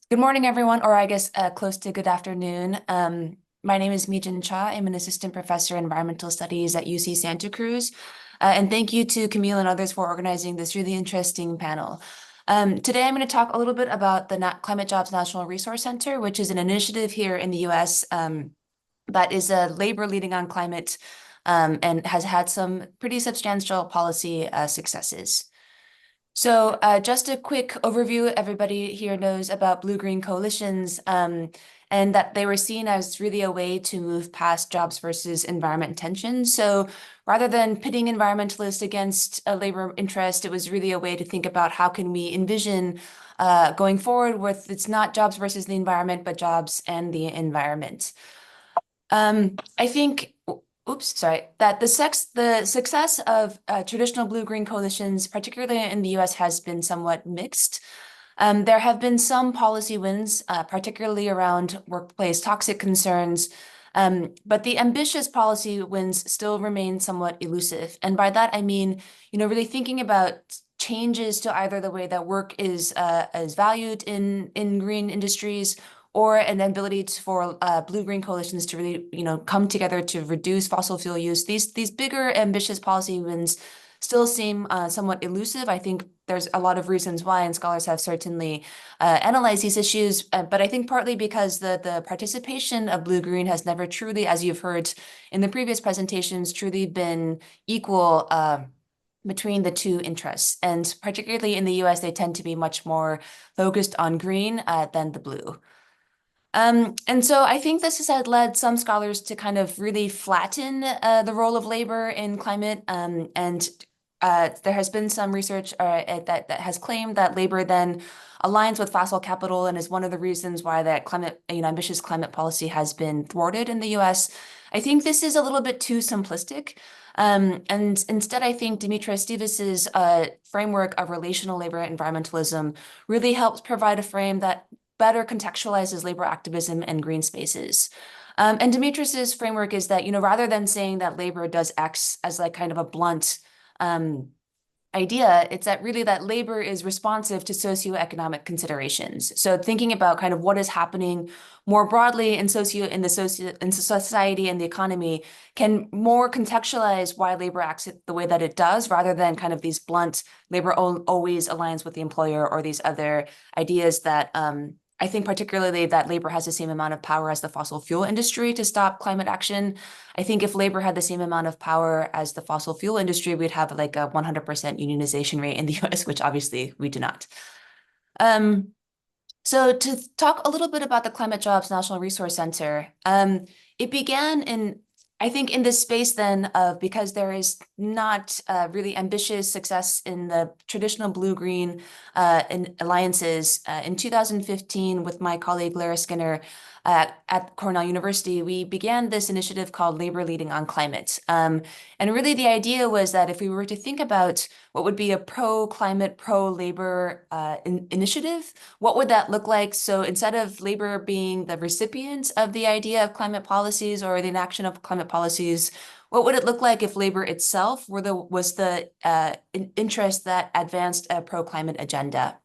Good morning, everyone, or I guess close to good afternoon. My name is Mijin Cha. I'm an assistant professor in environmental studies at UC Santa Cruz. And thank you to Camille and others for organizing this really interesting panel. Today, I'm going to talk a little bit about the Climate Jobs National Resource Center, which is an initiative here in the US that is a labor leading on climate and has had some pretty substantial policy successes. So just a quick overview, everybody here knows about blue-green coalitions and that they were seen as really a way to move past jobs versus environment tensions. So rather than pitting environmentalists against a labor interest, it was really a way to think about how can we envision going forward with it's not jobs versus the environment, but jobs and the environment. I think that the success of traditional blue-green coalitions, particularly in the US, has been somewhat mixed. There have been some policy wins, particularly around workplace toxic concerns, but the ambitious policy wins still remain somewhat elusive. And by that, I mean, really thinking about changes to either the way that work is valued in green industries or an ability for blue-green coalitions to really, come together to reduce fossil fuel use. These bigger, ambitious policy wins still seem somewhat elusive. I think there's a lot of reasons why, and scholars have certainly analyzed these issues, but I think partly because the participation of blue-green has never truly, as you've heard in the previous presentations, truly been equal between the two interests. And particularly in the US, they tend to be much more focused on green than the blue. And so I think this has led some scholars to kind of really flatten the role of labor in climate. And there has been some research that has claimed that labor then aligns with fossil capital and is one of the reasons why that ambitious climate policy has been thwarted in the US. I think this is a little bit too simplistic. And instead, I think Dimitris Stivis's framework of relational labor environmentalism really helps provide a frame that better contextualizes labor activism and green spaces. And Dimitris's framework is that, rather than saying that labor does X as like kind of a blunt idea, it's that really that labor is responsive to socioeconomic considerations. So thinking about kind of what is happening more broadly in society and the economy can more contextualize why labor acts the way that it does, rather than kind of these blunt labor always aligns with the employer or these other ideas that I think particularly that labor has the same amount of power as the fossil fuel industry to stop climate action. I think if labor had the same amount of power as the fossil fuel industry, we'd have like a 100% unionization rate in the US, which obviously we do not. So to talk a little bit about the Climate Jobs National Resource Center, it began I think in this space then of, because there is not really ambitious success in the traditional blue-green alliances, in 2015 with my colleague Lara Skinner at Cornell University, we began this initiative called Labor Leading on Climate. And really the idea was that if we were to think about what would be a pro-climate, pro-labor initiative, what would that look like? So instead of labor being the recipient of the idea of climate policies or the inaction of climate policies, what would it look like if labor itself was the interest that advanced a pro-climate agenda?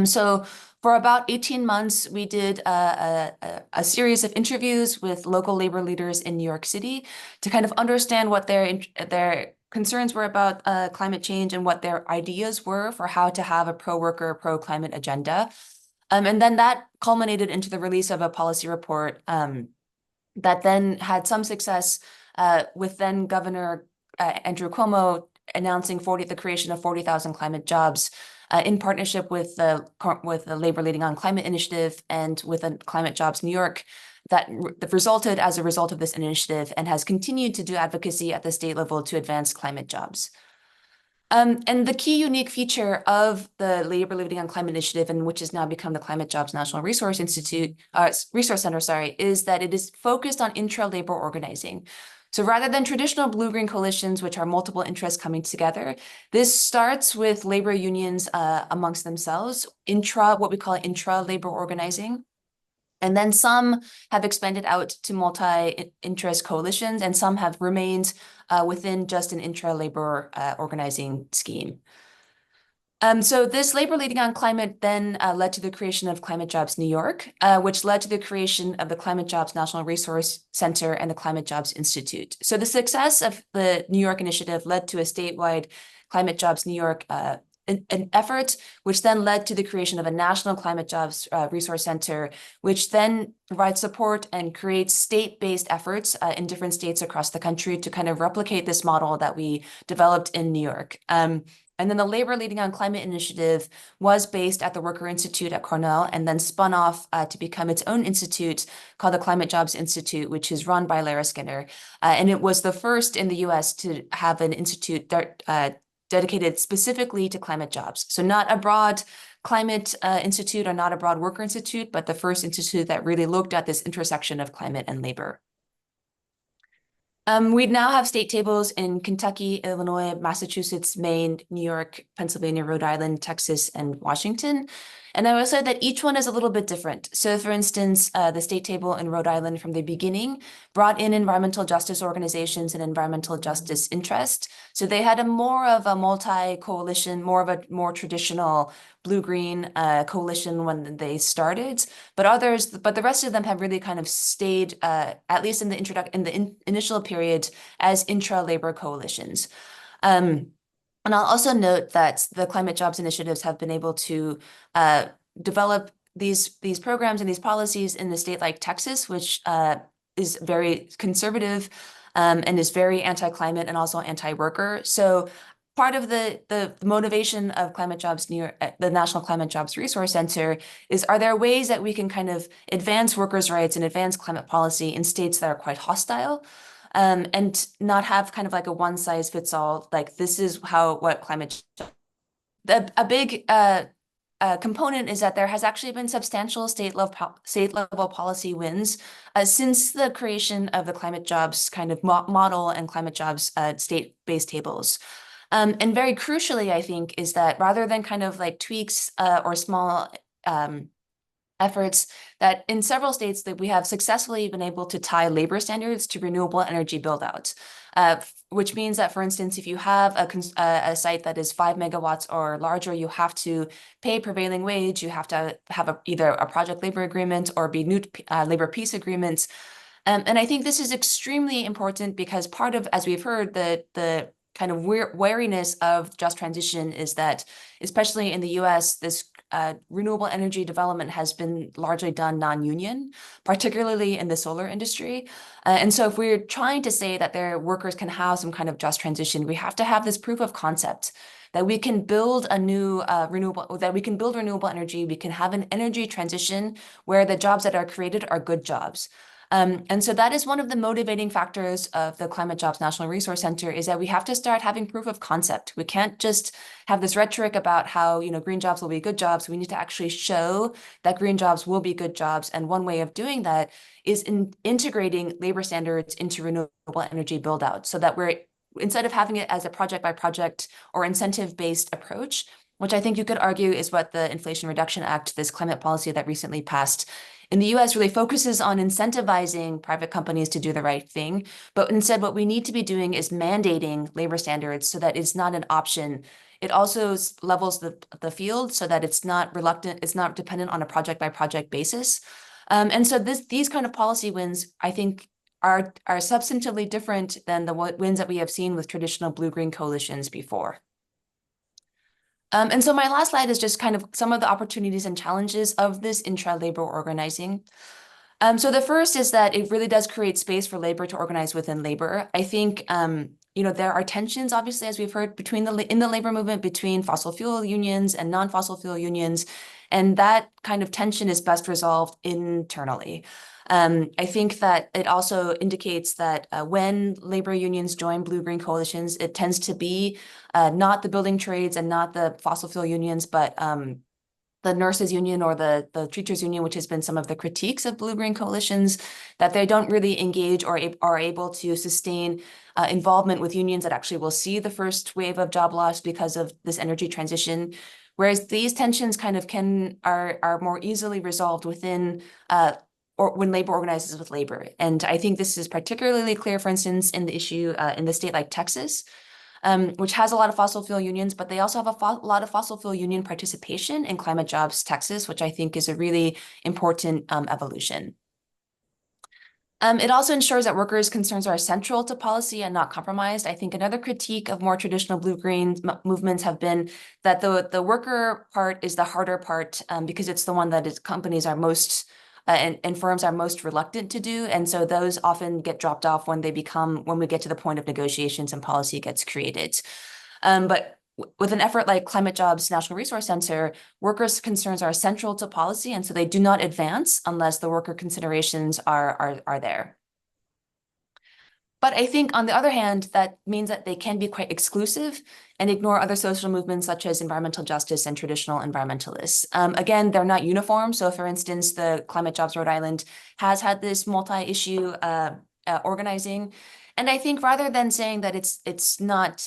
So for about 18 months, we did a series of interviews with local labor leaders in New York City to kind of understand what their concerns were about climate change and what their ideas were for how to have a pro-worker, pro-climate agenda. And then that culminated into the release of a policy report that then had some success with then Governor Andrew Cuomo announcing the creation of 40,000 climate jobs in partnership with the Labor Leading on Climate Initiative and with Climate Jobs New York that resulted as a result of this initiative and has continued to do advocacy at the state level to advance climate jobs. And the key unique feature of the Labor Leading on Climate Initiative, and which has now become the Climate Jobs National Resource Center, is that it is focused on intra-labor organizing. So rather than traditional blue-green coalitions, which are multiple interests coming together, this starts with labor unions amongst themselves, what we call intra-labor organizing. And then some have expanded out to multi-interest coalitions, and some have remained within just an intra-labor organizing scheme. So this labor leading on climate then led to the creation of Climate Jobs New York, which led to the creation of the Climate Jobs National Resource Center and the Climate Jobs Institute. So the success of the New York initiative led to a statewide Climate Jobs New York an effort, which then led to the creation of a national climate jobs resource center, which then provides support and creates state-based efforts in different states across the country to kind of replicate this model that we developed in New York. And then the Labor Leading on Climate initiative was based at the Worker Institute at Cornell and then spun off to become its own institute called the Climate Jobs Institute, which is run by Lara Skinner. And it was the first in the US to have an institute that, dedicated specifically to climate jobs. So not a broad climate institute or not a broad worker institute, but the first institute that really looked at this intersection of climate and labor. We now have state tables in Kentucky, Illinois, Massachusetts, Maine, New York, Pennsylvania, Rhode Island, Texas, and Washington. And I will say that each one is a little bit different. So for instance, the state table in Rhode Island from the beginning brought in environmental justice organizations and environmental justice interest. So they had more of a multi-coalition, more of a more traditional blue-green coalition when they started, but the rest of them have really kind of stayed, at least in the initial period, as intra-labor coalitions. And I'll also note that the climate jobs initiatives have been able to develop these programs and these policies in a state like Texas, which is very conservative and is very anti-climate and also anti-worker. So part of the motivation of Climate Jobs the National Climate Jobs Resource Center is, are there ways that we can kind of advance workers' rights and advance climate policy in states that are quite hostile? And not have kind of like a one size fits all, like this is what climate. A big component is that there has actually been substantial state level policy wins since the creation of the climate jobs kind of model and climate jobs state-based tables. And very crucially, I think, is that rather than kind of like tweaks or small efforts, that in several states that we have successfully been able to tie labor standards to renewable energy build-out, which means that, for instance, if you have a site that is 5 megawatts or larger, you have to pay prevailing wage, you have to have either a project labor agreement or be new labor peace agreements. And I think this is extremely important because part of, as we've heard, the kind of wariness of just transition is that, especially in the US, this renewable energy development has been largely done non-union, particularly in the solar industry. And so if we're trying to say that their workers can have some kind of just transition, we have to have this proof of concept that we can build a new renewable energy, we can have an energy transition where the jobs that are created are good jobs. And so that is one of the motivating factors of the Climate Jobs National Resource Center, is that we have to start having proof of concept. We can't just have this rhetoric about how, green jobs will be good jobs. We need to actually show that green jobs will be good jobs. And one way of doing that is integrating labor standards into renewable energy build out, so that instead of having it as a project by project or incentive-based approach, which I think you could argue is what the Inflation Reduction Act, this climate policy that recently passed in the US, really focuses on incentivizing private companies to do the right thing. But instead, what we need to be doing is mandating labor standards so that it's not an option. It also levels the field so that it's not dependent on a project by project basis. And so these kind of policy wins, I think, are substantively different than the wins that we have seen with traditional blue-green coalitions before. And so my last slide is just kind of some of the opportunities and challenges of this intra-labor organizing. So the first is that it really does create space for labor to organize within labor. I think, there are tensions, obviously, as we've heard, in the labor movement between fossil fuel unions and non-fossil fuel unions. And that kind of tension is best resolved internally. I think that it also indicates that when labor unions join blue-green coalitions, it tends to be not the building trades and not the fossil fuel unions, but the nurses union or the teachers union, which has been some of the critiques of blue-green coalitions, that they don't really engage or are able to sustain involvement with unions that actually will see the first wave of job loss because of this energy transition. Whereas these tensions kind of are more easily resolved within or when labor organizes with labor. And I think this is particularly clear, for instance, in the issue in the state like Texas. which has a lot of fossil fuel unions, but they also have a lot of fossil fuel union participation in Climate Jobs Texas, which I think is a really important evolution. It also ensures that workers' concerns are central to policy and not compromised. I think another critique of more traditional blue-green movements have been that the worker part is the harder part because it's the one that companies are most and firms are most reluctant to do. And so those often get dropped off when we get to the point of negotiations and policy gets created. But with an effort like Climate Jobs National Resource Center, workers' concerns are central to policy, and so they do not advance unless the worker considerations are there. But I think, on the other hand, that means that they can be quite exclusive and ignore other social movements such as environmental justice and traditional environmentalists. Again, they're not uniform. So, for instance, the Climate Jobs Rhode Island has had this multi-issue organizing. And I think rather than saying that it's not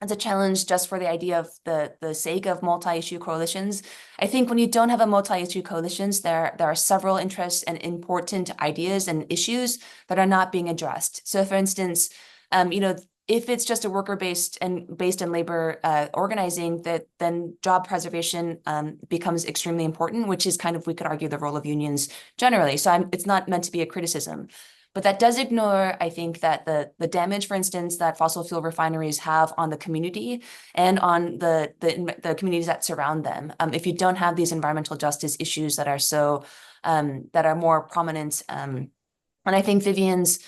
as a challenge just for the idea of the sake of multi-issue coalitions. I think when you don't have a multi-issue coalitions, there are several interests and important ideas and issues that are not being addressed. So for instance, if it's just a worker-based and based in labor organizing, then job preservation becomes extremely important, which is kind of, we could argue, the role of unions generally. So it's not meant to be a criticism. But that does ignore, I think, that the damage, for instance, that fossil fuel refineries have on the community and on the communities that surround them. If you don't have these environmental justice issues that are that are more prominent, and I think Vivian's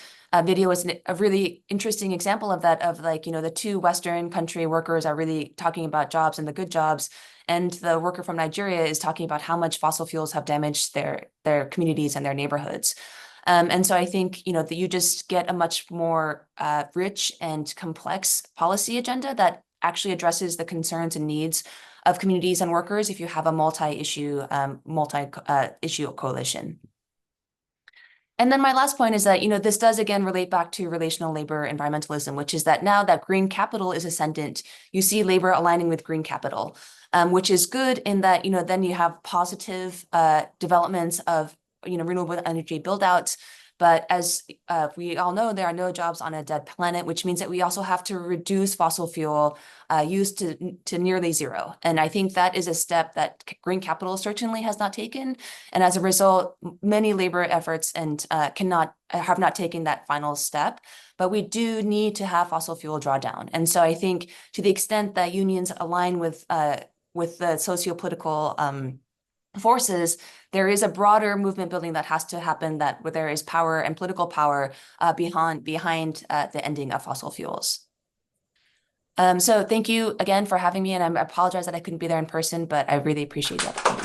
video was a really interesting example of that, of like, the two Western country workers are really talking about jobs and the good jobs. And the worker from Nigeria is talking about how much fossil fuels have damaged their communities and their neighborhoods. And so I think, that you just get a much more rich and complex policy agenda that actually addresses the concerns and needs of communities and workers if you have a multi-issue coalition. And then my last point is that, this does again relate back to relational labor environmentalism, which is that now that green capital is ascendant, you see labor aligning with green capital, which is good in that, then you have positive developments of renewable energy build outs. But as we all know, there are no jobs on a dead planet, which means that we also have to reduce fossil fuel use to nearly zero. And I think that is a step that green capital certainly has not taken. And as a result, many labor efforts and have not taken that final step. But we do need to have fossil fuel drawdown. And so I think to the extent that unions align with the socio-political forces, there is a broader movement building that has to happen, that where there is power and political power behind the ending of fossil fuels. So thank you again for having me, and I apologize that I couldn't be there in person, but I really appreciate that.